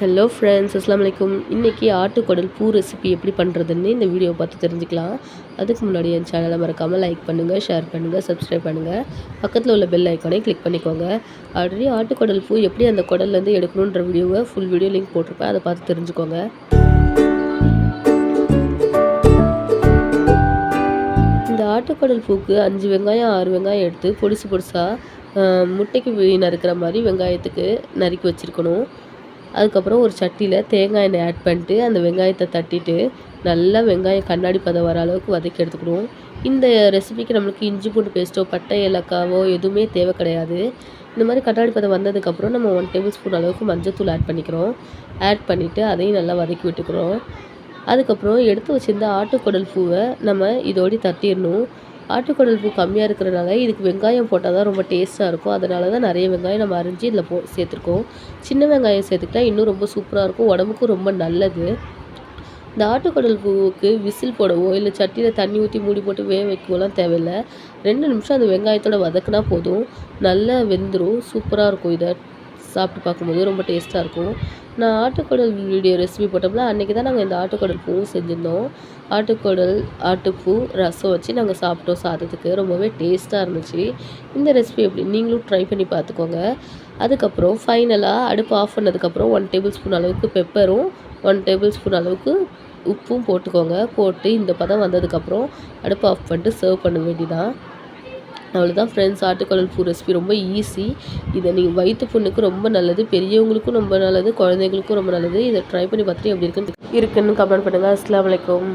Hello friends, அஸ்ஸலாமு அலைக்கும். இன்றைக்கி ஆட்டுக்குடல் பூ ரெசிபி எப்படி பண்ணுறதுன்னு இந்த வீடியோவை பார்த்து தெரிஞ்சுக்கலாம். அதுக்கு முன்னாடி என் சேனலை மறக்காமல் லைக் பண்ணுங்கள், ஷேர் பண்ணுங்கள், சப்ஸ்கிரைப் பண்ணுங்கள். பக்கத்தில் உள்ள பெல் ஐக்கானே கிளிக் பண்ணிக்கோங்க. ஆல்ரெடி ஆட்டுக்குடல் பூ எப்படி அந்த குடல்லேருந்து எடுக்கணுன்ற வீடியோவை ஃபுல் வீடியோ லிங்க் போட்டிருப்பேன், அதை பார்த்து தெரிஞ்சுக்கோங்க. இந்த ஆட்டுக்குடல் பூக்கு 5 வெங்காயம் 6 வெங்காயம் எடுத்து பொடிசு பொடிசாக முட்டைக்கு நறுக்கிற மாதிரி வெங்காயத்துக்கு நறுக்கி வச்சுருக்கணும். அதுக்கப்புறம் ஒரு சட்டியில் தேங்காய் எண்ணெய் ஆட் பண்ணிட்டு அந்த வெங்காயத்தை தட்டிட்டு நல்லா வெங்காயம் கண்ணாடி பதம் வர அளவுக்கு வதக்கி எடுத்துக்கணும். இந்த ரெசிபிக்கு நம்மளுக்கு இஞ்சி பூண்டு பேஸ்ட்டோ பட்டை ஏலக்காவோ எதுவுமே தேவை கிடையாது. இந்த மாதிரி கண்ணாடி பதம் வந்ததுக்கப்புறம் நம்ம 1 டேபிள் ஸ்பூன் அளவுக்கு மஞ்சத்தூள் ஆட் பண்ணிக்கிறோம். ஆட் பண்ணிவிட்டு அதையும் நல்லா வதக்கி விட்டுக்கிறோம். அதுக்கப்புறம் எடுத்து வச்சுருந்த ஆட்டுக்குடல் பூவை நம்ம இதோடு தட்டிடணும். ஆட்டுக்குடல் பூ கம்மியாக இருக்கிறனால இதுக்கு வெங்காயம் போட்டால் தான் ரொம்ப டேஸ்ட்டாக இருக்கும். அதனால தான் நிறைய வெங்காயம் நம்ம அரிஞ்சு இதில் சேர்த்துருக்கோம். சின்ன வெங்காயம் சேர்த்துக்கிட்டா இன்னும் ரொம்ப சூப்பராக இருக்கும், உடம்புக்கும் ரொம்ப நல்லது. இந்த ஆட்டுக்குடல் பூவுக்கு விசில் போடவோ இல்லை சட்டியில் தண்ணி ஊற்றி மூடி போட்டு வேக வைக்கவோலாம் தேவையில்லை. 2 நிமிஷம் அந்த வெங்காயத்தோட வதக்குனா போதும், நல்லா வெந்துடும். சூப்பராக இருக்கும். இதை சாப்பிட்டு பார்க்கும்போது ரொம்ப டேஸ்ட்டாக இருக்கும். நான் ஆட்டுக்குடல் வீடியோ ரெசிபி போட்டோம்னா அன்றைக்கி தான் நாங்கள் இந்த ஆட்டுக்குடல் பூவும் செஞ்சுருந்தோம். ஆட்டுக்குடல் ஆட்டுப்பூ ரசம் வச்சு நாங்கள் சாப்பிட்டோம் சாதத்துக்கு. ரொம்பவே டேஸ்ட்டாக இருந்துச்சு. இந்த ரெசிபி எப்படி நீங்களும் ட்ரை பண்ணி பார்த்துக்கோங்க. அதுக்கப்புறம் ஃபைனலாக அடுப்பு ஆஃப் பண்ணதுக்கப்புறம் 1 டேபிள் ஸ்பூன் அளவுக்கு பெப்பரும் 1 டேபிள் ஸ்பூன் அளவுக்கு உப்பும் போட்டுக்கோங்க. போட்டு இந்த பதம் வந்ததுக்கப்புறம் அடுப்பு ஆஃப் பண்ணிட்டு சர்வ் பண்ண வேண்டியதான். அவ்வளோதான் ஃப்ரெண்ட்ஸ், ஆட்டுக்குடல் பூ ரெசிபி ரொம்ப ஈஸி. இதை நீங்கள் வயிற்று புண்ணுக்கு ரொம்ப நல்லது, பெரியவங்களுக்கும் ரொம்ப நல்லது, குழந்தைங்களுக்கும் ரொம்ப நல்லது. இதை ட்ரை பண்ணி பார்த்துட்டு எப்படி இருக்குன்னு கமெண்ட் பண்ணுங்கள். அஸ்ஸலாமு அலைக்கும்.